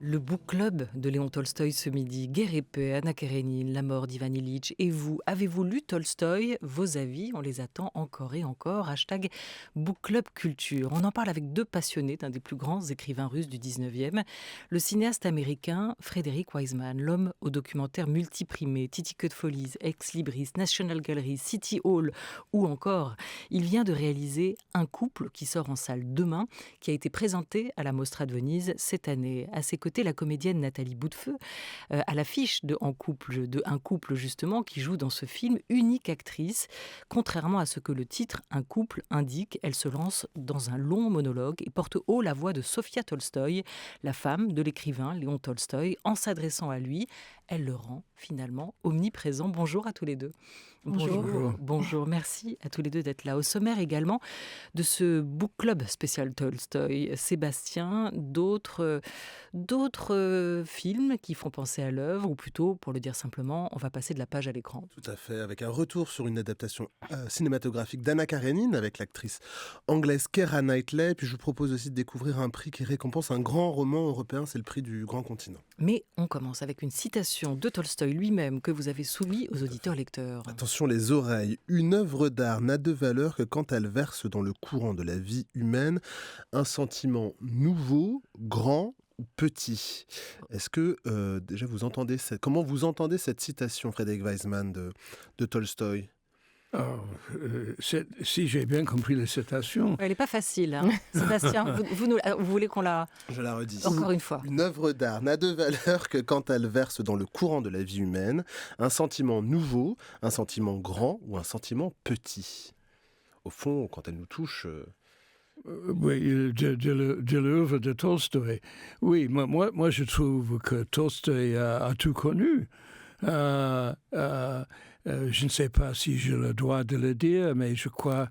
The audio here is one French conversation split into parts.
Le book club de Léon Tolstoï ce midi, Guerre et paix, Anna Karénine, La mort d'Ivan Ilitch. Et vous, avez-vous lu Tolstoï? Vos avis, on les attend encore et encore. Hashtag Book Club Culture. On en parle avec deux passionnés d'un des plus grands écrivains russes du 19e. Le cinéaste américain Frederick Wiseman, l'homme au documentaire multiprimé, Ticket Follies, Ex Libris, National Gallery, City Hall ou encore, il vient de réaliser Un couple qui sort en salle demain, qui a été présenté à la Mostra de Venise cette année. À ses côtés, la comédienne Nathalie Boutefeu, à l'affiche de Un couple justement, qui joue dans ce film, unique actrice. Contrairement à ce que le titre Un couple indique, elle se lance dans un long monologue et porte haut la voix de Sofia Tolstoï, la femme de l'écrivain Léon Tolstoï. En s'adressant à lui, elle le rend finalement omniprésent. Bonjour à tous les deux. Bonjour. Bonjour, merci à tous les deux d'être là. Au sommaire également de ce book club spécial Tolstoï, Sébastien, d'autres films qui font penser à l'œuvre, ou plutôt, pour le dire simplement, on va passer de la page à l'écran. Tout à fait, avec un retour sur une adaptation cinématographique d'Anna Karénine, avec l'actrice anglaise Keira Knightley. Puis je vous propose aussi de découvrir un prix qui récompense un grand roman européen, c'est le prix du Grand Continent. Mais on commence avec une citation de Tolstoï lui-même que vous avez soumis aux auditeurs-lecteurs. Attention les oreilles, une œuvre d'art n'a de valeur que quand elle verse dans le courant de la vie humaine un sentiment nouveau, grand ou petit. Est-ce que déjà vous entendez comment vous entendez cette citation, Frédéric Wiseman, de Tolstoï? Si j'ai bien compris la citation... Elle n'est pas facile, hein. Sébastien, vous voulez qu'on la... Je la redis. Encore une fois. Une œuvre d'art n'a de valeur que quand elle verse dans le courant de la vie humaine un sentiment nouveau, un sentiment grand ou un sentiment petit. Au fond, quand elle nous touche... Oui, de l'œuvre de Tolstoï. Oui, moi je trouve que Tolstoï a tout connu. Je ne sais pas si j'ai le droit de le dire, mais je crois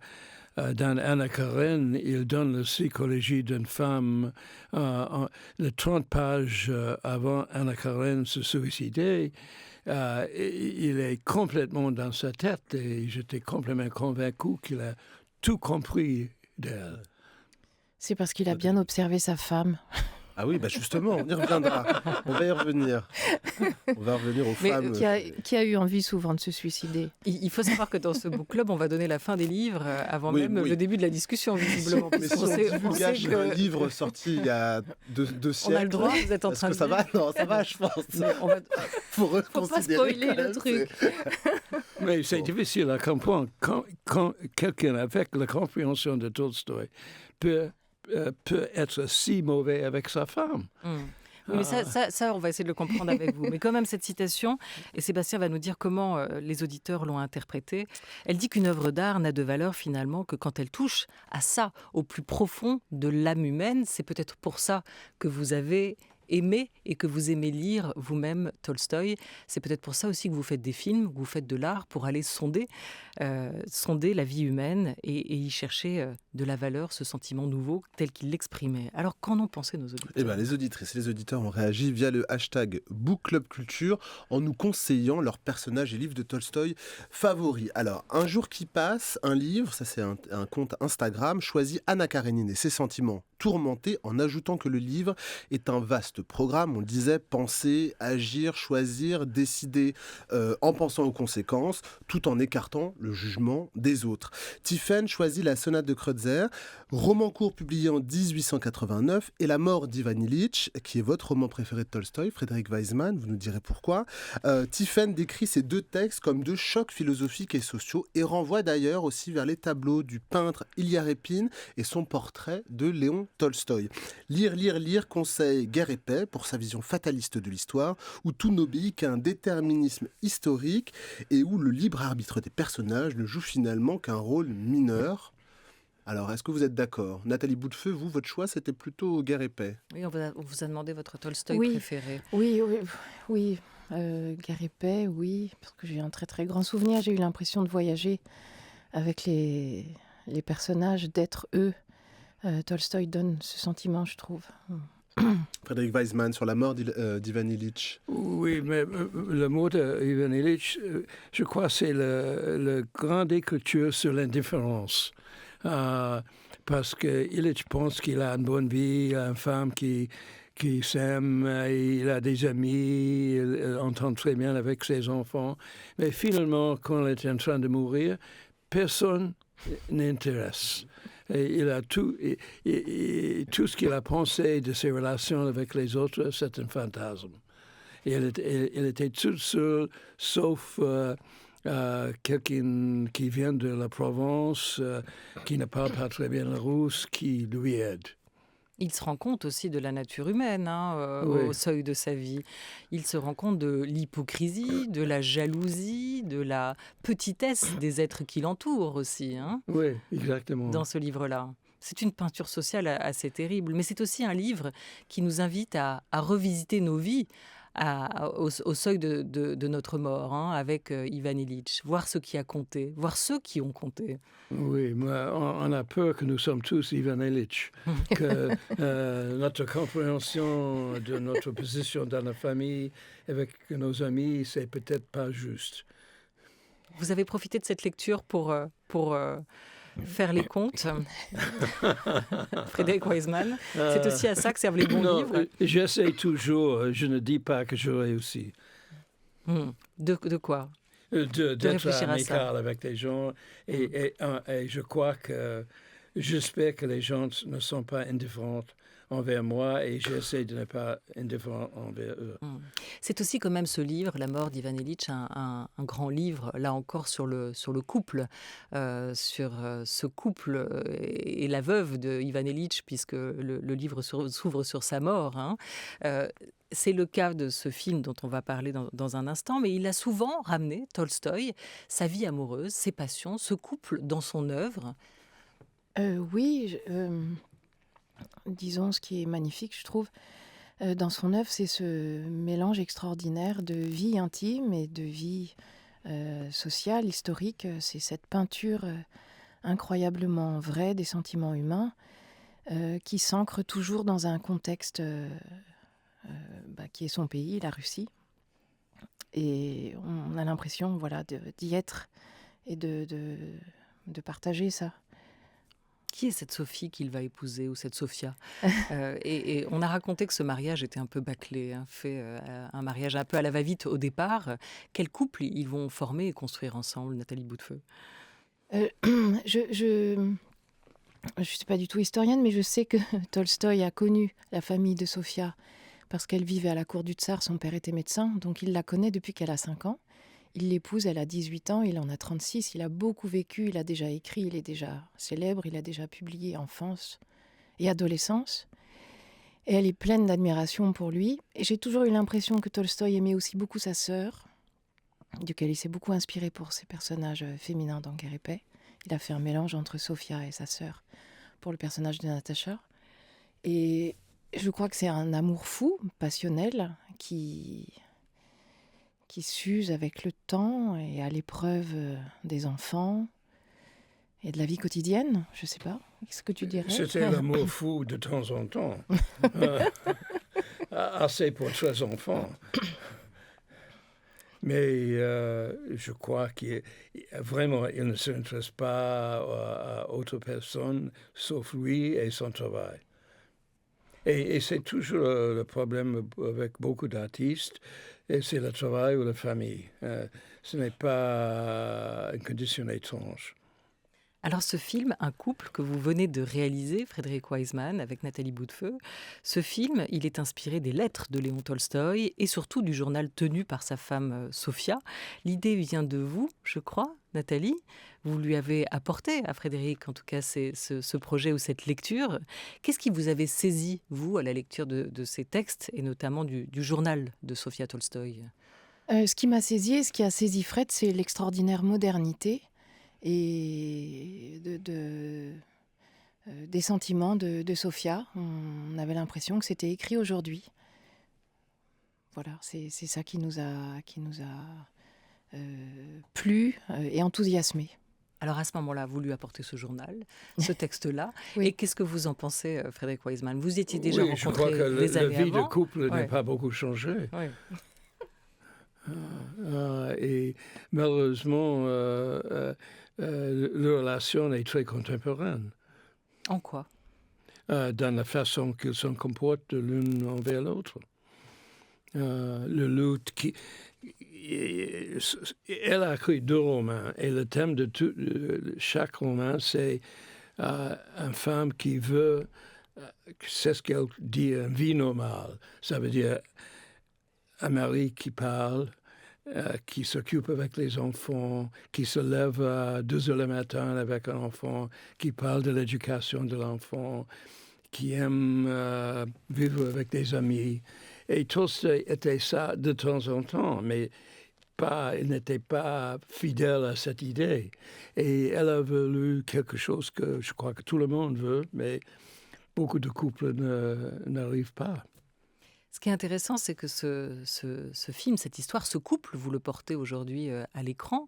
dans Anna Karénine, il donne la psychologie d'une femme. Les 30 pages avant Anna Karénine se suicider, il est complètement dans sa tête et j'étais complètement convaincu qu'il a tout compris d'elle. C'est parce qu'il a bien observé sa femme. Ah oui, justement, on y reviendra. On va y revenir. On va revenir aux femmes. Qui a eu envie souvent de se suicider. Il faut savoir que dans ce book club, on va donner la fin des livres avant le début de la discussion, visiblement. Mais si on divulgage un livre sorti il y a deux siècles... On a le droit, vous êtes en train de ça va? Non, ça va, je pense. Faut pas spoiler le truc. Mais c'est difficile à comprendre. Quand quelqu'un avec la compréhension de Tolstoï peut être si mauvais avec sa femme. Oui, mais ça, on va essayer de le comprendre avec vous. Mais quand même, cette citation, et Sébastien va nous dire comment les auditeurs l'ont interprétée, elle dit qu'une œuvre d'art n'a de valeur finalement que quand elle touche à ça, au plus profond de l'âme humaine. C'est peut-être pour ça que vous avez aimé et que vous aimez lire vous-même Tolstoï. C'est peut-être pour ça aussi que vous faites des films, que vous faites de l'art, pour aller sonder la vie humaine et y chercher de la valeur, ce sentiment nouveau tel qu'il l'exprimait. Alors, qu'en ont pensé nos auditeurs? Les auditrices et les auditeurs ont réagi via le hashtag Book Club Culture en nous conseillant leurs personnages et livres de Tolstoï favoris. Alors, Un jour qui passe, un livre, ça c'est un compte Instagram, choisit Anna Karénine et ses sentiments tourmentés en ajoutant que le livre est un vaste programme, on le disait, penser, agir, choisir, décider en pensant aux conséquences, tout en écartant le jugement des autres. Tiffen choisit La sonate de Kreutzer, roman court publié en 1889, et La mort d'Ivan Ilitch, qui est votre roman préféré de Tolstoï, Frédéric Wiseman, vous nous direz pourquoi. Tiffen décrit ces deux textes comme deux chocs philosophiques et sociaux et renvoie d'ailleurs aussi vers les tableaux du peintre Ilya Repin et son portrait de Léon Tolstoï. Lire, conseil Guerre et paix pour sa vision fataliste de l'histoire, où tout n'obéit qu'à un déterminisme historique et où le libre arbitre des personnages ne joue finalement qu'un rôle mineur. Alors, est-ce que vous êtes d'accord? Nathalie Boutefeu, vous, votre choix, c'était plutôt Guerre et paix. Oui, on vous a demandé votre Tolstoï préféré. Oui. Guerre et paix, oui, parce que j'ai eu un très très grand souvenir. J'ai eu l'impression de voyager avec les personnages, d'être eux. Tolstoï donne ce sentiment, je trouve. Frédéric Weisman, sur la mort d'Ivan Ilitch. Oui, mais le mot d'Ivan Ilitch, je crois que c'est la grande écriture sur l'indifférence. Parce que Ilitch pense qu'il a une bonne vie, il a une femme qui s'aime, il a des amis, il entend très bien avec ses enfants. Mais finalement, quand il est en train de mourir, personne n'intéresse. Et il a tout ce qu'il a pensé de ses relations avec les autres, c'est un fantasme. Il était tout seul, sauf quelqu'un qui vient de la Provence, qui ne parle pas très bien le russe, qui lui aide. Il se rend compte aussi de la nature humaine Oui. au seuil de sa vie. Il se rend compte de l'hypocrisie, de la jalousie, de la petitesse des êtres qui l'entourent aussi, Oui, exactement. dans ce livre-là. C'est une peinture sociale assez terrible, mais c'est aussi un livre qui nous invite à revisiter nos vies au seuil de notre mort, avec Ivan Ilitch, voir ce qui a compté, voir ceux qui ont compté. Oui, moi, on a peur que nous sommes tous Ivan Ilitch, que notre compréhension de notre position dans la famille avec nos amis, c'est peut-être pas juste. Vous avez profité de cette lecture pour faire les comptes, Frédéric Weisman. C'est aussi à ça que servent les bons Non, livres. j'essaie toujours, je ne dis pas que je réussis. De quoi? D'être réfléchir à ça. amical avec les gens et je crois que j'espère que les gens ne sont pas indifférents envers moi et j'essaie de ne pas indifférent envers eux. C'est aussi quand même ce livre, La mort d'Ivan Ilitch, un grand livre, là encore sur le couple, sur ce couple et la veuve de Ivan Ilitch, puisque le livre s'ouvre sur sa mort. C'est le cas de ce film dont on va parler dans un instant, mais il a souvent ramené, Tolstoï, sa vie amoureuse, ses passions, ce couple dans son œuvre. Oui, disons, ce qui est magnifique, je trouve, dans son œuvre, c'est ce mélange extraordinaire de vie intime et de vie sociale, historique. C'est cette peinture incroyablement vraie des sentiments humains qui s'ancre toujours dans un contexte qui est son pays, la Russie. Et on a l'impression d'y être et de partager ça. Qui est cette Sophie qu'il va épouser, ou cette Sophia et on a raconté que ce mariage était un peu bâclé, un mariage un peu à la va-vite au départ. Quel couple ils vont former et construire ensemble, Nathalie Boutefeu? Je ne suis pas du tout historienne, mais je sais que Tolstoï a connu la famille de Sophia parce qu'elle vivait à la cour du tsar, son père était médecin, donc il la connaît depuis qu'elle a 5 ans. Il l'épouse, elle a 18 ans, il en a 36, il a beaucoup vécu, il a déjà écrit, il est déjà célèbre, il a déjà publié enfance et adolescence. Et elle est pleine d'admiration pour lui. Et j'ai toujours eu l'impression que Tolstoï aimait aussi beaucoup sa sœur, duquel il s'est beaucoup inspiré pour ses personnages féminins dans Guerre et Paix. Il a fait un mélange entre Sophia et sa sœur pour le personnage de Natacha. Et je crois que c'est un amour fou, passionnel, qui s'use avec le temps et à l'épreuve des enfants et de la vie quotidienne. Je ne sais pas, qu'est-ce que tu dirais? C'était l'amour fou de temps en temps. Assez pour 13 enfants. Mais je crois qu'il vraiment, il ne s'intéresse pas à autre personne, sauf lui et son travail. Et c'est toujours le problème avec beaucoup d'artistes, et c'est le travail ou la famille. Ce n'est pas une condition étrange. Alors ce film, Un couple, que vous venez de réaliser, Frédéric Weisman, avec Nathalie Boutefeu, ce film, il est inspiré des lettres de Léon Tolstoï et surtout du journal tenu par sa femme Sophia. L'idée vient de vous, je crois, Nathalie. Vous lui avez apporté à Frédéric, en tout cas, ce projet ou cette lecture. Qu'est-ce qui vous avait saisi, vous, à la lecture de ces textes, et notamment du journal de Sophia Tolstoï? Ce qui m'a saisi et ce qui a saisi Fred, c'est l'extraordinaire modernité et des sentiments de Sophia. On avait l'impression que c'était écrit aujourd'hui. Voilà, c'est ça qui nous a plu et enthousiasmé. Alors à ce moment-là, vous lui apportez ce journal, ce texte-là. Oui. Et qu'est-ce que vous en pensez, Frédéric Wiseman? Vous étiez déjà Oui, je crois rencontrés que des la années vie avant. de couple Ouais. n'a pas beaucoup changé. Oui. Et malheureusement, la relation est très contemporaine En quoi? dans la façon qu'ils se comportent l'une envers l'autre. Le lutte qui... Elle a écrit 2 romans et le thème de chaque roman, c'est une femme qui veut, c'est ce qu'elle dit, une vie normale. Ça veut dire un mari qui parle, qui s'occupe avec les enfants, qui se lève à 2 heures le matin avec un enfant, qui parle de l'éducation de l'enfant, qui aime vivre avec des amis. Et Tolstoï était ça de temps en temps, mais il n'était pas fidèle à cette idée. Et elle a voulu quelque chose que je crois que tout le monde veut, mais beaucoup de couples n'arrivent pas. Ce qui est intéressant, c'est que ce film, cette histoire, ce couple, vous le portez aujourd'hui à l'écran,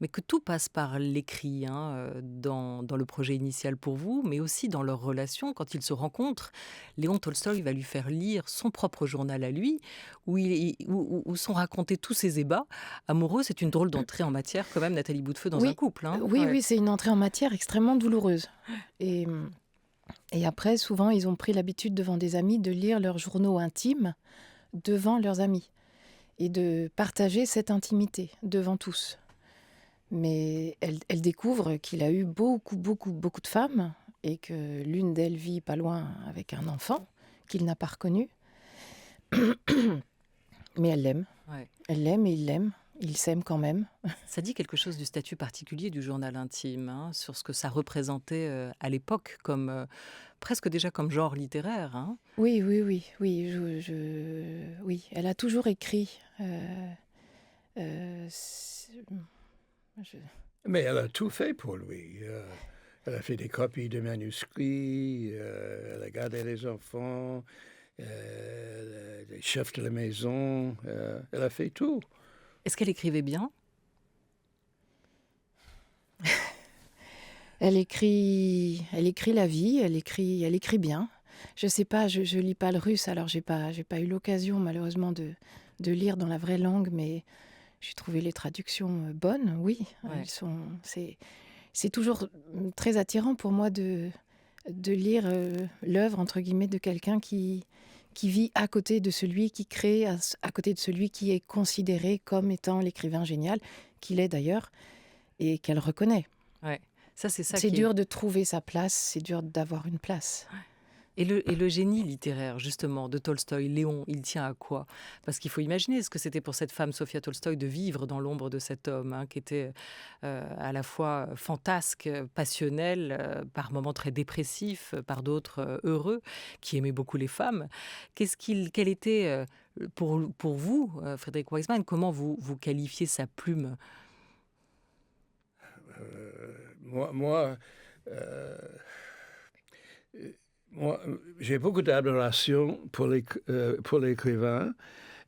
mais que tout passe par l'écrit, dans le projet initial pour vous, mais aussi dans leur relation. Quand ils se rencontrent, Léon Tolstoï va lui faire lire son propre journal à lui, où sont racontés tous ses ébats amoureux. C'est une drôle d'entrée en matière, quand même, Nathalie Boutefeu, dans un couple. Oui, Ouais. oui, c'est une entrée en matière extrêmement douloureuse. Et après, souvent, ils ont pris l'habitude devant des amis de lire leurs journaux intimes devant leurs amis et de partager cette intimité devant tous. Mais elle découvre qu'il a eu beaucoup de femmes et que l'une d'elles vit pas loin avec un enfant qu'il n'a pas reconnu. Mais elle l'aime. Ouais. Elle l'aime et il l'aime. Ils s'aiment quand même. Ça dit quelque chose du statut particulier du journal intime, sur ce que ça représentait à l'époque, comme presque déjà comme genre littéraire. Oui. Oui, elle a toujours écrit. Mais elle a tout fait pour lui. Elle a fait des copies de manuscrits, elle a gardé les enfants, les chefs de la maison, elle a fait tout. Est-ce qu'elle écrivait bien? Elle écrit la vie, elle écrit bien. Je sais pas, je lis pas le russe, alors j'ai pas eu l'occasion malheureusement de lire dans la vraie langue, mais j'ai trouvé les traductions bonnes. Oui, Ouais. c'est toujours très attirant pour moi de lire l'œuvre entre guillemets de quelqu'un qui vit à côté de celui qui crée, à côté de celui qui est considéré comme étant l'écrivain génial, qu'il est d'ailleurs, et qu'elle reconnaît. Ouais. Ça, c'est C'est dur de trouver sa place, c'est dur d'avoir une place. Et le génie littéraire, justement, de Tolstoï, Léon, il tient à quoi? Parce qu'il faut imaginer ce que c'était pour cette femme, Sofia Tolstoï, de vivre dans l'ombre de cet homme, qui était à la fois fantasque, passionnel, par moments très dépressif, par d'autres heureux, qui aimait beaucoup les femmes. Quel était, pour vous, Frédéric Wiseman, comment vous qualifiez sa plume? Moi, j'ai beaucoup d'admiration pour l'écrivain,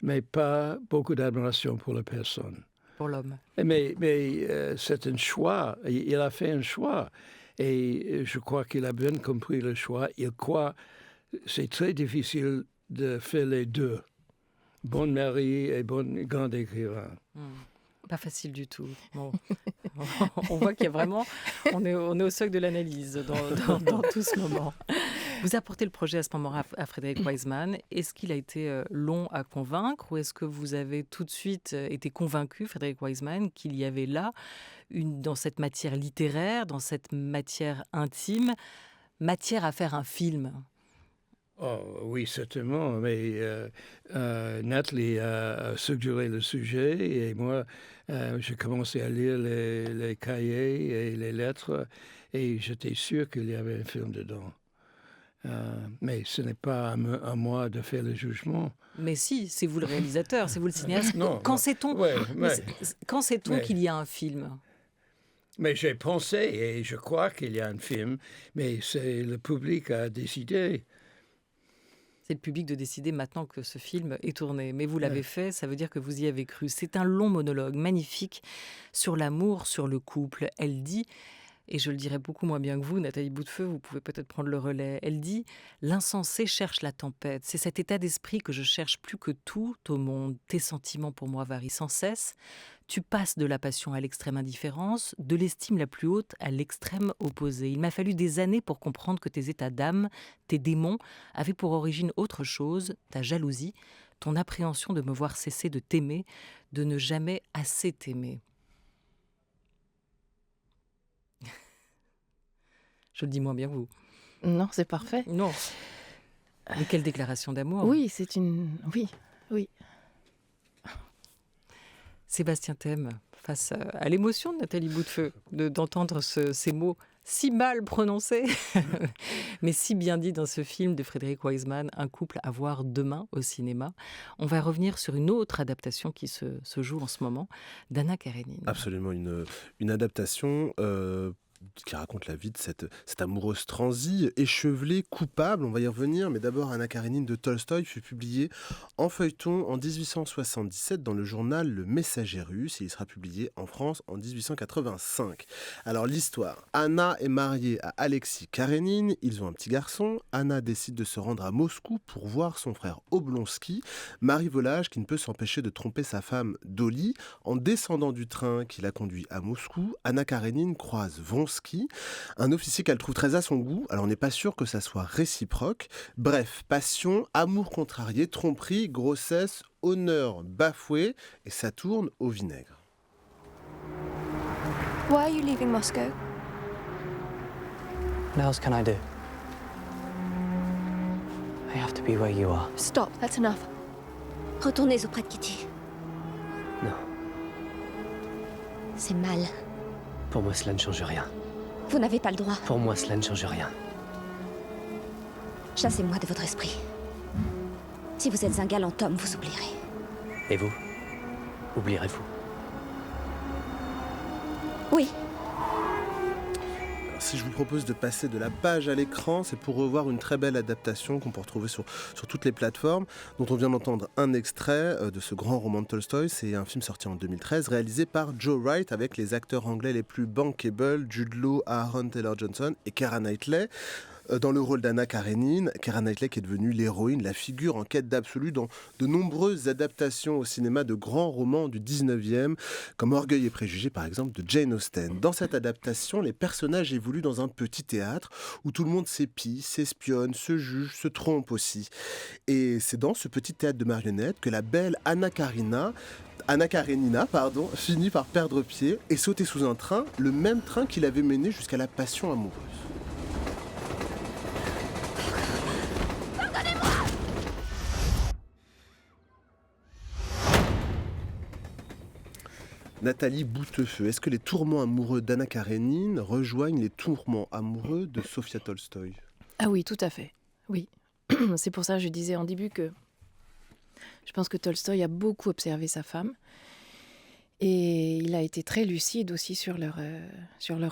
mais pas beaucoup d'admiration pour la personne. Pour l'homme. Mais c'est un choix. Il a fait un choix. Et je crois qu'il a bien compris le choix. Il croit c'est très difficile de faire les deux. Bon mari et bon grand écrivain. Pas facile du tout. Bon. On voit qu'il y a vraiment... On est au seuil de l'analyse dans tout ce moment. Vous apportez le projet à ce moment-là à Frédéric Wiseman. Est-ce qu'il a été long à convaincre ou est-ce que vous avez tout de suite été convaincu, Frédéric Wiseman, qu'il y avait là, dans cette matière littéraire, dans cette matière intime, matière à faire un film? Oh, oui, certainement, mais Nathalie a suggéré le sujet et moi, j'ai commencé à lire les cahiers et les lettres et j'étais sûr qu'il y avait un film dedans. Mais ce n'est pas à moi de faire le jugement. Mais si, c'est vous le réalisateur, c'est vous le cinéaste. Non, quand sait-on mais qu'il y a un film? Mais j'ai pensé et je crois qu'il y a un film, mais c'est le public a décidé. C'est le public de décider maintenant que ce film est tourné. Mais vous l'avez fait, ça veut dire que vous y avez cru. C'est un long monologue magnifique sur l'amour, sur le couple. Elle dit, et je le dirais beaucoup moins bien que vous, Nathalie Boutefeu, vous pouvez peut-être prendre le relais. Elle dit « L'insensé cherche la tempête. C'est cet état d'esprit que je cherche plus que tout au monde. Tes sentiments pour moi varient sans cesse. Tu passes de la passion à l'extrême indifférence, de l'estime la plus haute à l'extrême opposé. Il m'a fallu des années pour comprendre que tes états d'âme, tes démons, avaient pour origine autre chose, ta jalousie, ton appréhension de me voir cesser de t'aimer, de ne jamais assez t'aimer. » Je le dis moins bien que vous. Non, c'est parfait. Non. Mais quelle déclaration d'amour. Oui, c'est une... Oui. Sébastien Thème, face à l'émotion de Nathalie Boutefeu, d'entendre ces mots si mal prononcés, mais si bien dits dans ce film de Frédéric Wiseman, Un couple à voir demain au cinéma. On va revenir sur une autre adaptation qui se joue en ce moment, d'Anna Karénine. Absolument, une adaptation qui raconte la vie de cette amoureuse transie, échevelée, coupable, on va y revenir, mais d'abord Anna Karénine de Tolstoï fut publiée en feuilleton en 1877 dans le journal Le Messager russe, et il sera publié en France en 1885. Alors l'histoire, Anna est mariée à Alexis Karénine, ils ont un petit garçon, Anna décide de se rendre à Moscou pour voir son frère Oblonsky, mari volage qui ne peut s'empêcher de tromper sa femme Dolly. En descendant du train qui la conduit à Moscou, Anna Karénine croise Vronsky, un officier qu'elle trouve très à son goût, alors on n'est pas sûr que ça soit réciproque. Bref, passion, amour contrarié, tromperie, grossesse, honneur bafoué, et ça tourne au vinaigre. Why are you leaving Moscow? What else can I do? I have to be where you are. Stop, that's enough. Retournez auprès de Kitty. Non, C'est mal. pour moi cela ne change rien. Vous n'avez pas le droit. Pour moi cela ne change rien. Chassez-moi de votre esprit. Si vous êtes un galant homme, vous oublierez. Et vous? Oublierez-vous? Oui, Alors, si je vous propose de passer de la page à l'écran, c'est pour revoir une très belle adaptation qu'on peut retrouver sur toutes les plateformes, dont on vient d'entendre un extrait de ce grand roman de Tolstoï. C'est un film sorti en 2013, réalisé par Joe Wright, avec les acteurs anglais les plus bankable, Jude Law, Aaron Taylor-Johnson et Keira Knightley. Dans le rôle d'Anna Karénine, Keira Knightley qui est devenue l'héroïne, la figure en quête d'absolu dans de nombreuses adaptations au cinéma de grands romans du 19e, comme Orgueil et Préjugés par exemple de Jane Austen. Dans cette adaptation, les personnages évoluent dans un petit théâtre où tout le monde s'épie, s'espionne, se juge, se trompe aussi. Et c'est dans ce petit théâtre de marionnettes que la belle Anna Karénina, finit par perdre pied et sauter sous un train, le même train qui l'avait menée jusqu'à la passion amoureuse. Nathalie Boutefeu, est-ce que les tourments amoureux d'Anna Karénine rejoignent les tourments amoureux de Sofia Tolstoï? Ah oui, tout à fait. Oui. C'est pour ça que je disais en début que je pense que Tolstoï a beaucoup observé sa femme. Et il a été très lucide aussi sur leur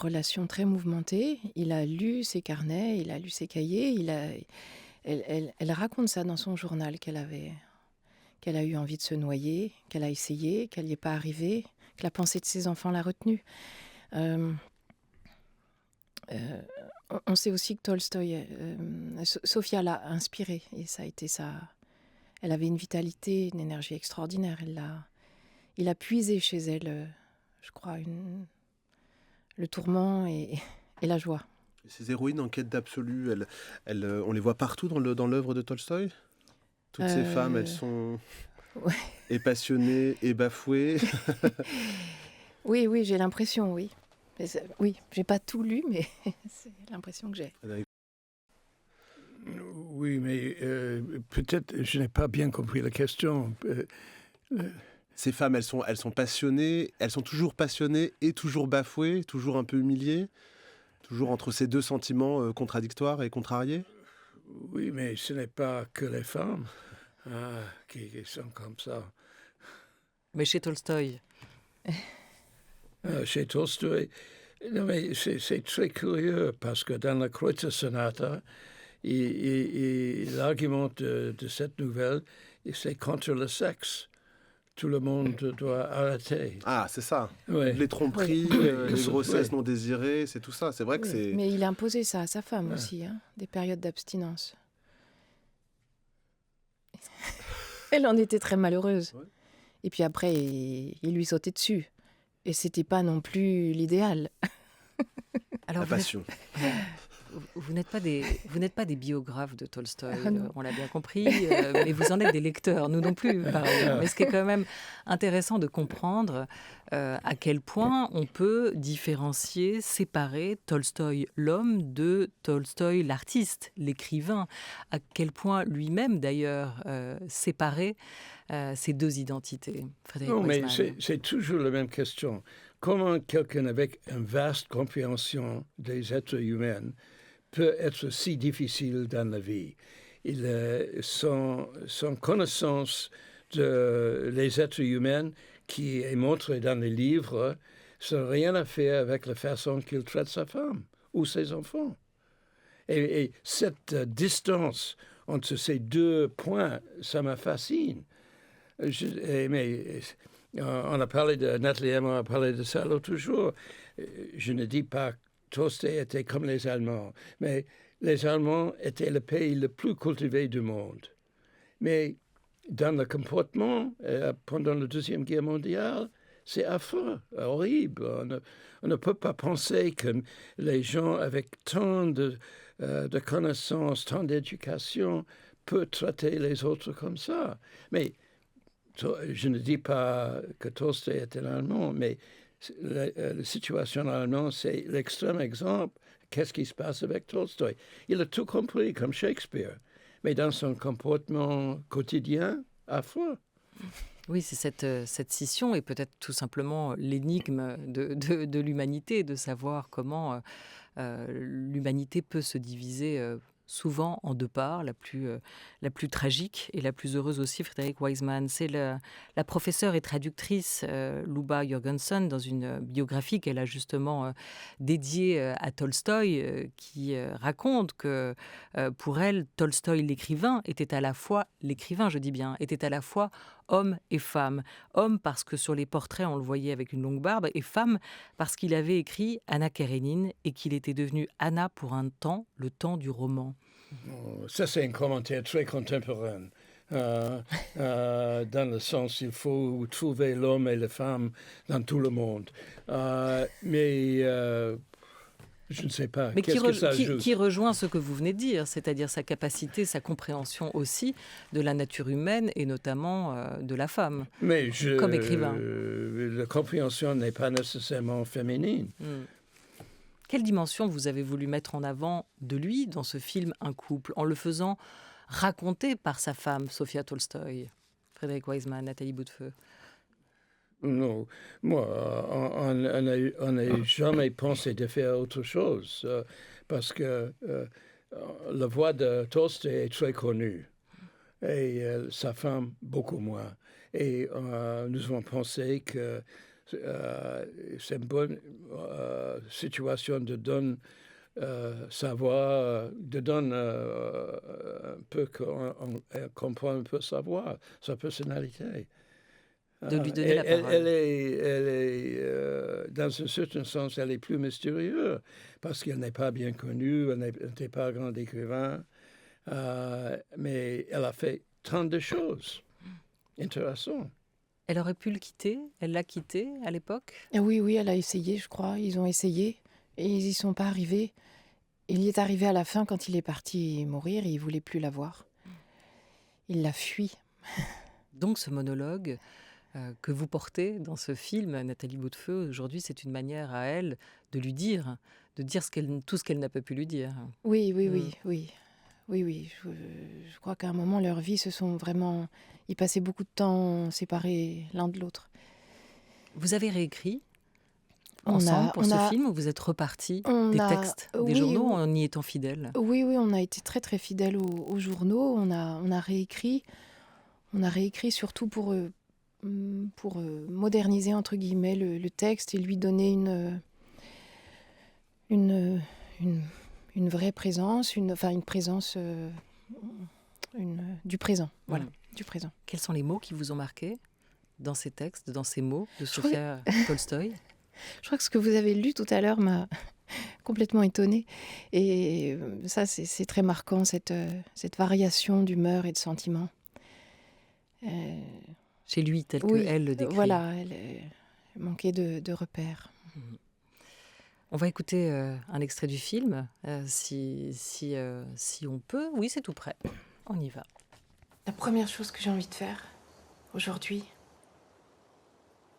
relation très mouvementée. Il a lu ses carnets, il a lu ses cahiers. Elle raconte ça dans son journal qu'elle a eu envie de se noyer, qu'elle a essayé, qu'elle n'y est pas arrivée, que la pensée de ses enfants l'a retenue. On sait aussi que Tolstoï, Sofia l'a inspirée, et ça a été ça. Elle avait une vitalité, une énergie extraordinaire. Il a puisé chez elle, je crois, le tourment et la joie. Ces héroïnes en quête d'absolu, on les voit partout dans l'œuvre de Tolstoï? Toutes ces femmes, elles sont Ouais. et passionnées et bafouées. Oui, j'ai l'impression, oui. Oui, j'ai pas tout lu, mais c'est l'impression que j'ai. Oui, mais peut-être je n'ai pas bien compris la question. Ces femmes, elles sont passionnées, elles sont toujours passionnées et toujours bafouées, toujours un peu humiliées, toujours entre ces deux sentiments contradictoires et contrariés. Oui, mais ce n'est pas que les femmes qui sont comme ça. Mais chez Tolstoï, Chez Tolstoï, non, mais c'est très curieux parce que dans la Kreutzer Sonata, Et l'argument de cette nouvelle, c'est contre le sexe. Tout le monde doit arrêter. Ah, c'est ça. Ouais. Les tromperies, les grossesses non désirées, c'est tout ça. C'est vrai que Oui, c'est... mais il imposait ça à sa femme aussi, hein, des périodes d'abstinence. Elle en était très malheureuse. Ouais. Et puis après, il lui sautait dessus. Et c'était pas non plus l'idéal. Alors, La passion. vous n'êtes pas des biographes de Tolstoï, Ah non. on l'a bien compris, mais vous en êtes des lecteurs, nous non plus, par ailleurs. Mais ce qui est quand même intéressant de comprendre à quel point on peut différencier, séparer Tolstoï l'homme de Tolstoï l'artiste, l'écrivain, à quel point lui-même d'ailleurs séparait ces deux identités. Frédéric Non, mais Waisman. c'est toujours la même question. Comment quelqu'un avec une vaste compréhension des êtres humains peut être si difficile dans la vie? Son connaissance des êtres humains qui est montrée dans les livres, ça n'a rien à faire avec la façon qu'il traite sa femme ou ses enfants. Et cette distance entre ces deux points, ça me fascine. On a parlé de Nathalie et moi, on a parlé de ça l'autre jour. Je ne dis pas que Tolstoï était comme les Allemands, mais les Allemands étaient le pays le plus cultivé du monde. Mais dans le comportement, pendant la Deuxième Guerre mondiale, c'est affreux, horrible. On ne peut pas penser que les gens avec tant de connaissances, tant d'éducation, peuvent traiter les autres comme ça. Mais je ne dis pas que Tolstoï était allemand, mais la situation allemande, c'est l'extrême exemple. Qu'est-ce qui se passe avec Tolstoï? Il a tout compris, comme Shakespeare, mais dans son comportement quotidien, affreux. Oui, c'est cette scission et peut-être tout simplement l'énigme de l'humanité, de savoir comment l'humanité peut se diviser souvent en deux parts, la plus tragique et la plus heureuse aussi, Frédéric Waisman. C'est la professeure et traductrice Luba Jürgensen, dans une biographie qu'elle a justement dédiée à Tolstoï, qui raconte que pour elle, Tolstoï l'écrivain était à la fois, l'écrivain je dis bien, était à la fois homme et femme. Homme parce que sur les portraits on le voyait avec une longue barbe, et femme parce qu'il avait écrit Anna Karénine et qu'il était devenu Anna pour un temps, le temps du roman. Ça, c'est un commentaire très contemporain. Dans le sens, il faut trouver l'homme et la femme dans tout le monde. Mais je ne sais pas. Mais Qu'est-ce que ça ajoute? qui rejoint ce que vous venez de dire, c'est-à-dire sa capacité, sa compréhension aussi de la nature humaine et notamment de la femme, Mais comme écrivain. La compréhension n'est pas nécessairement féminine. Quelle dimension vous avez voulu mettre en avant de lui dans ce film Un couple, en le faisant raconter par sa femme, Sophia Tolstoï? Frédéric Waisman, Nathalie Boutefeu. Non, moi, on n'a jamais pensé de faire autre chose parce que la voix de Tolstoï est très connue et sa femme beaucoup moins. Et nous avons pensé que c'est une bonne situation de donner sa voix, de donner un peu qu'on comprend un peu sa voix, sa personnalité. De lui donner la parole. Elle est dans un certain sens, elle est plus mystérieuse parce qu'elle n'est pas bien connue, elle n'était pas un grand écrivain, mais elle a fait tant de choses intéressantes. Elle aurait pu le quitter? Elle l'a quitté à l'époque? Oui, elle a essayé, je crois. Ils ont essayé et ils n'y sont pas arrivés. Il y est arrivé à la fin quand il est parti mourir et il ne voulait plus la voir. Il l'a fui. Donc ce monologue que vous portez dans ce film, Nathalie Boutefeu, aujourd'hui, c'est une manière à elle de lui dire, tout ce qu'elle n'a pas pu lui dire. Oui. Je crois qu'à un moment, leur vie se sont vraiment... Ils passaient beaucoup de temps séparés l'un de l'autre. Vous avez réécrit ensemble pour ce film ou vous êtes repartis des textes, des journaux en y étant fidèles? Oui, on a été très très fidèles aux journaux. On a réécrit surtout pour moderniser entre guillemets le texte et lui donner une une vraie présence, une présence du présent. Voilà, du présent. Quels sont les mots qui vous ont marqué dans ces textes, dans ces mots de Sofia Tolstoï? Je crois que ce que vous avez lu tout à l'heure m'a complètement étonnée. Et ça, c'est très marquant, cette variation d'humeur et de sentiments. Chez lui, tel oui, qu'elle le décrit. Voilà, elle manquait de repères. On va écouter un extrait du film, si on peut. Oui, c'est tout prêt. On y va. La première chose que j'ai envie de faire, aujourd'hui,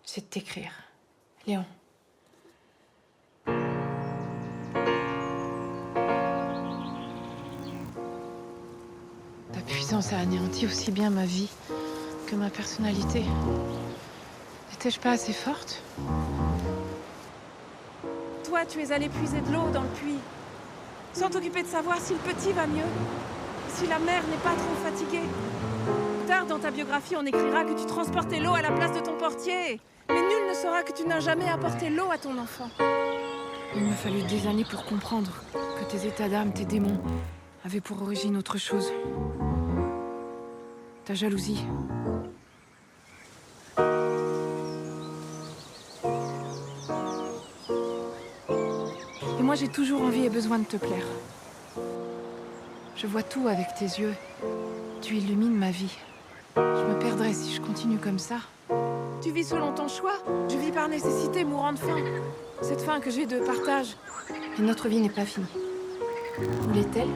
c'est de t'écrire. Léon. Ta puissance a anéanti aussi bien ma vie que ma personnalité. N'étais-je pas assez forte ? Toi, tu es allé puiser de l'eau dans le puits, sans t'occuper de savoir si le petit va mieux, si la mère n'est pas trop fatiguée. Plus tard, dans ta biographie, on écrira que tu transportais l'eau à la place de ton portier. Mais nul ne saura que tu n'as jamais apporté l'eau à ton enfant. Il m'a fallu des années pour comprendre que tes états d'âme, tes démons, avaient pour origine autre chose. Ta jalousie. Et moi, j'ai toujours envie et besoin de te plaire. Je vois tout avec tes yeux. Tu illumines ma vie. Je me perdrais si je continue comme ça. Tu vis selon ton choix. Je vis par nécessité, mourant de faim. Cette faim que j'ai de partage. Et notre vie n'est pas finie. Où l'est-elle ?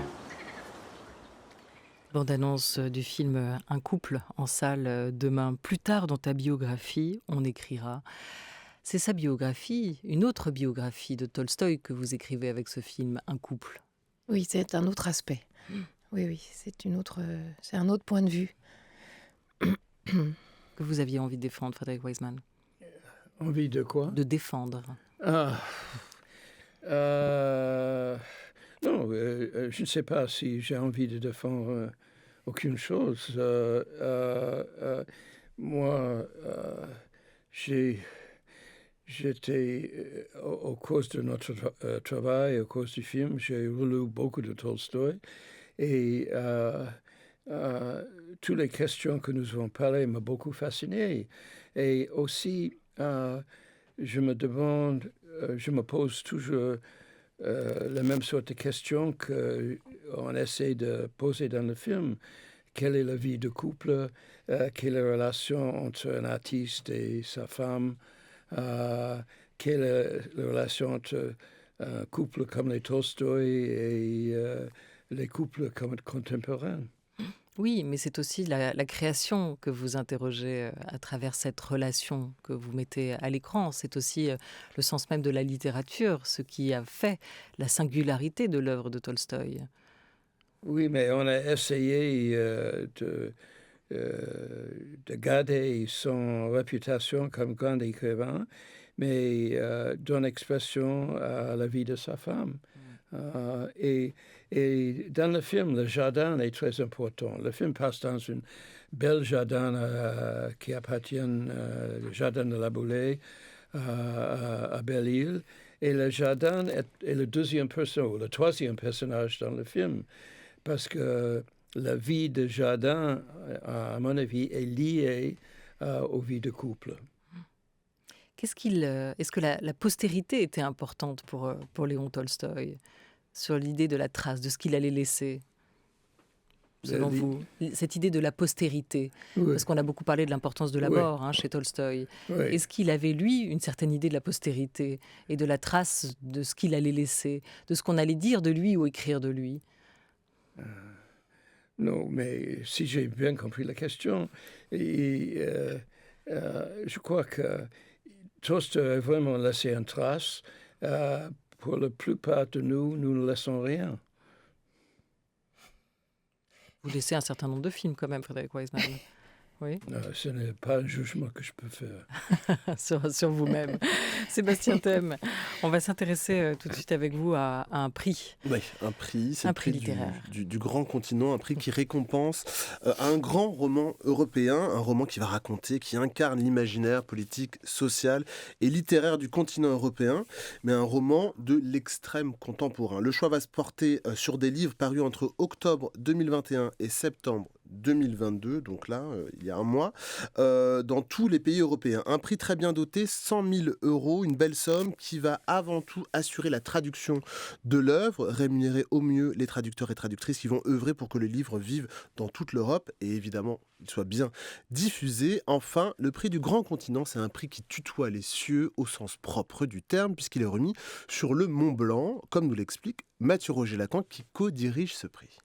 Bande-annonce du film Un couple en salle demain. Plus tard dans ta biographie, on écrira. C'est sa biographie, une autre biographie de Tolstoï que vous écrivez avec ce film Un couple. Oui, c'est un autre aspect. Oui, c'est un autre point de vue. Que vous aviez envie de défendre, Frédéric Wiseman. Envie de quoi? De défendre. Non, je ne sais pas si j'ai envie de défendre aucune chose. Moi, j'étais, au cause de notre travail, au cause du film, j'ai relu beaucoup de Tolstoï et toutes les questions que nous avons parlé m'ont beaucoup fasciné. Et aussi, je me pose toujours la même sorte de questions qu'on essaie de poser dans le film. Quelle est la vie de couple? Quelle est la relation entre un artiste et sa femme? Quelle est la relation entre un couple comme les Tolstoï et les couples comme contemporains? Oui, mais c'est aussi la création que vous interrogez à travers cette relation que vous mettez à l'écran. C'est aussi le sens même de la littérature, ce qui a fait la singularité de l'œuvre de Tolstoï. Oui, mais on a essayé de garder son réputation comme grand écrivain, mais donne expression à la vie de sa femme. Et dans le film, le jardin est très important. Le film passe dans un bel jardin qui appartient au jardin de la Boulée à Belle-Île. Et le jardin est le troisième personnage dans le film, parce que la vie de jardin, à mon avis, est liée aux vies de couple. Est-ce que la postérité était importante pour Léon Tolstoï, sur l'idée de la trace, de ce qu'il allait laisser, selon vous? Cette idée de la postérité, Oui. parce qu'on a beaucoup parlé de l'importance de la Oui. mort chez Tolstoï. Oui. Est-ce qu'il avait, lui, une certaine idée de la postérité et de la trace de ce qu'il allait laisser, de ce qu'on allait dire de lui ou écrire de lui? Non, mais si j'ai bien compris la question, je crois que Tolstoï a vraiment laissé une trace. Pour la plupart de nous ne laissons rien. Vous laissez un certain nombre de films quand même, Frédéric Wiseman. Oui. Ce n'est pas un jugement que je peux faire. sur vous-même. Sébastien Thème, on va s'intéresser tout de suite avec vous à un prix. Oui, un prix, c'est Un le prix prix littéraire. du grand continent, un prix qui récompense un grand roman européen, un roman qui va raconter, qui incarne l'imaginaire politique, social et littéraire du continent européen, mais un roman de l'extrême contemporain. Le choix va se porter sur des livres parus entre octobre 2021 et septembre 2022, donc là, il y a un mois, dans tous les pays européens. Un prix très bien doté, 100 000 €, une belle somme qui va avant tout assurer la traduction de l'œuvre, rémunérer au mieux les traducteurs et traductrices qui vont œuvrer pour que le livre vive dans toute l'Europe et évidemment il soit bien diffusé. Enfin, le prix du grand continent, c'est un prix qui tutoie les cieux au sens propre du terme puisqu'il est remis sur le Mont Blanc, comme nous l'explique Mathieu Roger-Lacan qui co-dirige ce prix.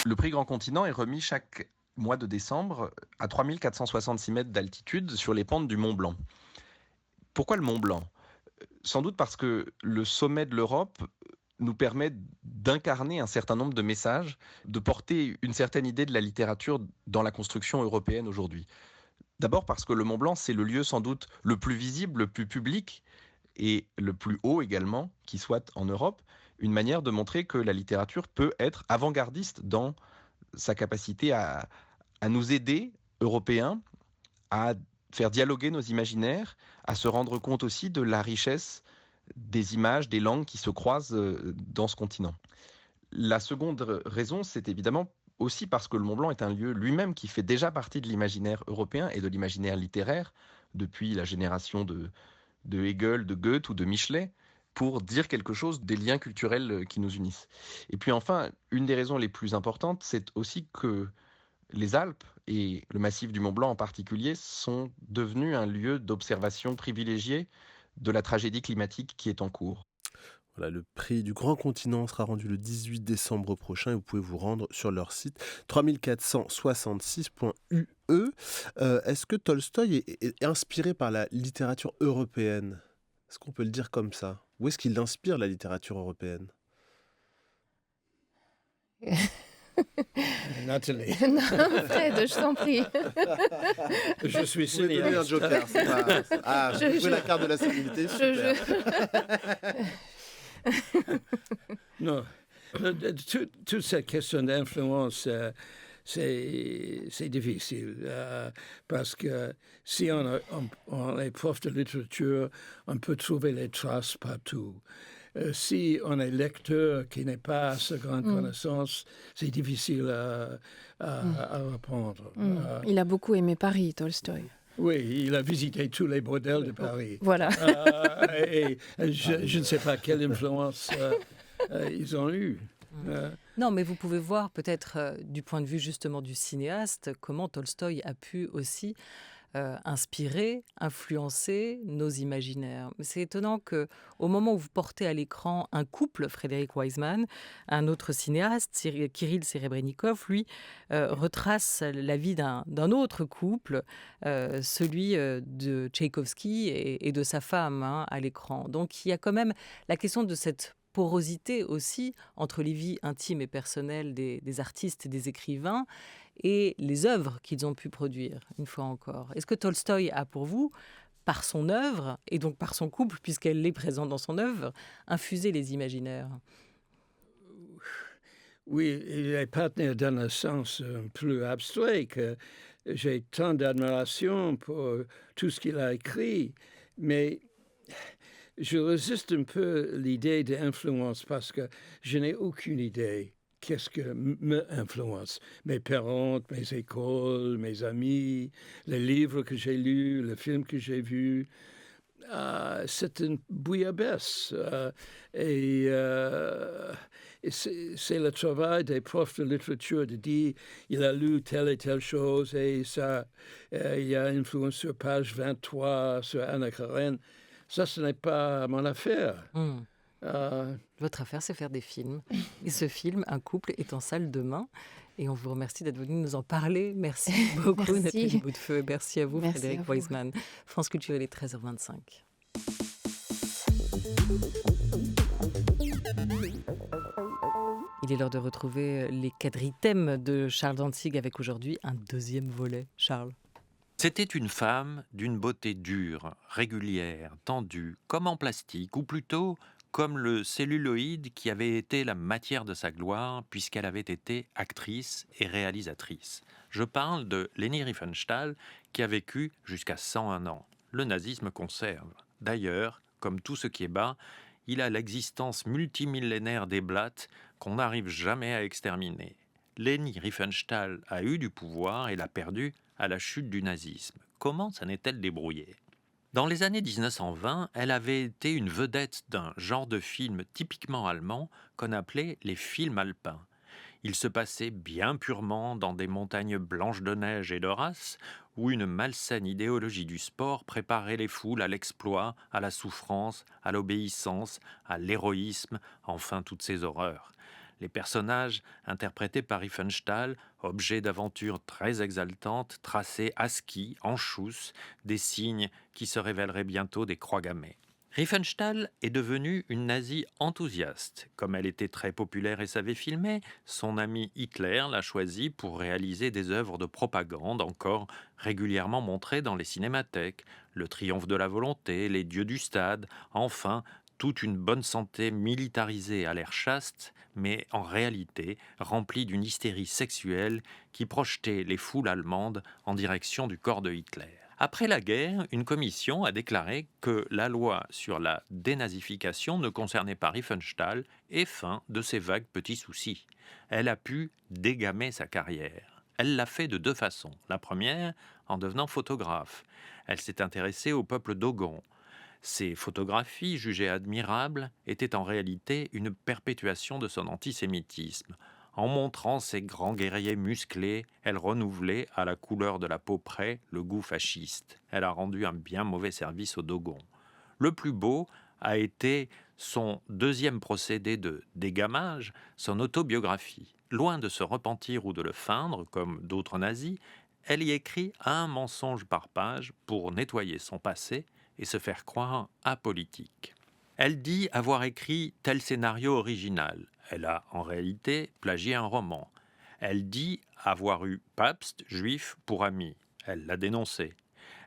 Le prix Grand Continent est remis chaque mois de décembre à 3466 mètres d'altitude sur les pentes du Mont Blanc. Pourquoi le Mont Blanc ? Sans doute parce que le sommet de l'Europe nous permet d'incarner un certain nombre de messages, de porter une certaine idée de la littérature dans la construction européenne aujourd'hui. D'abord parce que le Mont Blanc, c'est le lieu sans doute le plus visible, le plus public et le plus haut également qui soit en Europe. Une manière de montrer que la littérature peut être avant-gardiste dans sa capacité à nous aider, Européens, à faire dialoguer nos imaginaires, à se rendre compte aussi de la richesse des images, des langues qui se croisent dans ce continent. La seconde raison, c'est évidemment aussi parce que le Mont Blanc est un lieu lui-même qui fait déjà partie de l'imaginaire européen et de l'imaginaire littéraire depuis la génération de Hegel, de Goethe ou de Michelet, pour dire quelque chose des liens culturels qui nous unissent. Et puis enfin, une des raisons les plus importantes, c'est aussi que les Alpes, et le massif du Mont Blanc en particulier, sont devenus un lieu d'observation privilégié de la tragédie climatique qui est en cours. Voilà, le prix du Grand Continent sera rendu le 18 décembre prochain et vous pouvez vous rendre sur leur site 3466.ue. Est-ce que Tolstoï est inspiré par la littérature européenne ? Est-ce qu'on peut le dire comme ça ? Où est-ce qu'il inspire la littérature européenne ? Nathalie. Non, Fred, je t'en prie. Je suis Vous pouvez donner un joker. C'est pas... Ah, Je- vous jouez je- la carte de la sécurité, super. Non, toute cette question d'influence, c'est difficile parce que si on est prof de littérature, on peut trouver les traces partout. Si on est lecteur qui n'est pas à sa grande connaissance, c'est difficile à reprendre. Il a beaucoup aimé Paris, Tolstoï. Oui, il a visité tous les bordels de Paris. Voilà. Et je ne sais pas quelle influence ils ont eue. Non, mais vous pouvez voir peut-être du point de vue justement du cinéaste comment Tolstoï a pu aussi inspirer, influencer nos imaginaires. C'est étonnant qu'au moment où vous portez à l'écran un couple, Frédéric Wiseman, un autre cinéaste, Kirill Serebrennikov, lui, retrace la vie d'un autre couple, celui de Tchaïkovski et de sa femme à l'écran. Donc il y a quand même la question de cette porosité aussi entre les vies intimes et personnelles des artistes et des écrivains et les œuvres qu'ils ont pu produire, une fois encore. Est-ce que Tolstoï a pour vous, par son œuvre, et donc par son couple, puisqu'elle est présente dans son œuvre, infusé les imaginaires ? Oui, il est partenaire dans un sens plus abstrait que j'ai tant d'admiration pour tout ce qu'il a écrit, mais je résiste un peu l'idée d'influence parce que je n'ai aucune idée qu'est-ce que m'influence. Mes parents, mes écoles, mes amis, les livres que j'ai lus, les films que j'ai vus. C'est une bouillabaisse. Et c'est le travail des profs de littérature de dire il a lu telle et telle chose et ça, il a influence sur page 23, sur Anna Karenine. Ça, ce n'est pas mon affaire. Votre affaire, c'est faire des films. Et ce film, Un couple, est en salle demain. Et on vous remercie d'être venu nous en parler. Merci beaucoup, Nathalie Boutefeu. Merci à vous, Merci Frédéric à vous. Wiseman. France Culture, il est 13h25. Il Il est l'heure de retrouver les quadrithèmes de Charles Dantzig avec aujourd'hui un deuxième volet. Charles. C'était une femme d'une beauté dure, régulière, tendue, comme en plastique, ou plutôt comme le celluloïd qui avait été la matière de sa gloire puisqu'elle avait été actrice et réalisatrice. Je parle de Leni Riefenstahl qui a vécu jusqu'à 101 ans. Le nazisme conserve. D'ailleurs, comme tout ce qui est bas, il a l'existence multimillénaire des blattes qu'on n'arrive jamais à exterminer. Leni Riefenstahl a eu du pouvoir et l'a perdu à la chute du nazisme. Comment s'en est-elle débrouillée ? Dans les années 1920, elle avait été une vedette d'un genre de film typiquement allemand qu'on appelait les films alpins. Il se passait bien purement dans des montagnes blanches de neige et de race, où une malsaine idéologie du sport préparait les foules à l'exploit, à la souffrance, à l'obéissance, à l'héroïsme, enfin toutes ces horreurs. Les personnages, interprétés par Riefenstahl, objets d'aventures très exaltantes, traçaient à ski, en chousse, des signes qui se révéleraient bientôt des croix gammées. Riefenstahl est devenue une nazie enthousiaste. Comme elle était très populaire et savait filmer, son ami Hitler l'a choisie pour réaliser des œuvres de propagande encore régulièrement montrées dans les cinémathèques. Le triomphe de la volonté, les dieux du stade, enfin toute une bonne santé militarisée à l'air chaste, mais en réalité remplie d'une hystérie sexuelle qui projetait les foules allemandes en direction du corps de Hitler. Après la guerre, une commission a déclaré que la loi sur la dénazification ne concernait pas Riefenstahl et fin de ces vagues petits soucis. Elle a pu dégamer sa carrière. Elle l'a fait de deux façons. La première, en devenant photographe. Elle s'est intéressée au peuple dogon. Ces photographies, jugées admirables, étaient en réalité une perpétuation de son antisémitisme. En montrant ces grands guerriers musclés, elle renouvelait, à la couleur de la peau près, le goût fasciste. Elle a rendu un bien mauvais service aux Dogons. Le plus beau a été son deuxième procédé de dégamage, son autobiographie. Loin de se repentir ou de le feindre, comme d'autres nazis, elle y écrit un mensonge par page pour nettoyer son passé et se faire croire apolitique. Elle dit avoir écrit tel scénario original. Elle a en réalité plagié un roman. Elle dit avoir eu Pabst, juif, pour ami. Elle l'a dénoncé.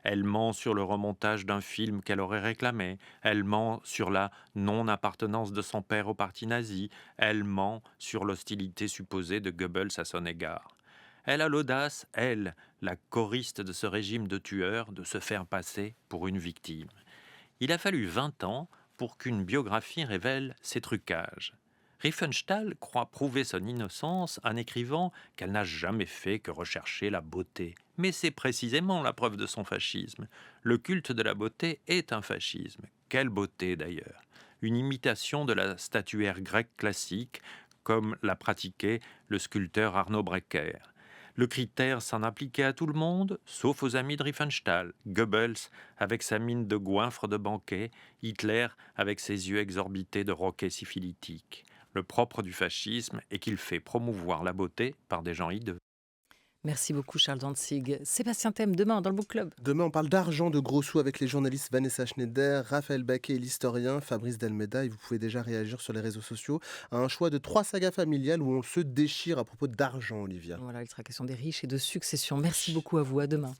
Elle ment sur le remontage d'un film qu'elle aurait réclamé. Elle ment sur la non-appartenance de son père au parti nazi. Elle ment sur l'hostilité supposée de Goebbels à son égard. Elle a l'audace, elle, la choriste de ce régime de tueurs, de se faire passer pour une victime. Il a fallu 20 ans pour qu'une biographie révèle ses trucages. Riefenstahl croit prouver son innocence en écrivant qu'elle n'a jamais fait que rechercher la beauté. Mais c'est précisément la preuve de son fascisme. Le culte de la beauté est un fascisme. Quelle beauté d'ailleurs! Une imitation de la statuaire grecque classique, comme l'a pratiqué le sculpteur Arnaud Breker. Le critère s'en appliquait à tout le monde, sauf aux amis de Riefenstahl. Goebbels, avec sa mine de goinfre de banquet, Hitler, avec ses yeux exorbités de roquet syphilitique. Le propre du fascisme est qu'il fait promouvoir la beauté par des gens hideux. Merci beaucoup Charles Dantzig. Sébastien Thème, demain dans le Book Club. Demain, on parle d'argent, de gros sous avec les journalistes Vanessa Schneider, Raphaël Baquet et l'historien Fabrice Delmeda. Et vous pouvez déjà réagir sur les réseaux sociaux à un choix de 3 sagas familiales où on se déchire à propos d'argent, Olivia. Voilà, il sera question des riches et de succession. Merci beaucoup à vous, à demain.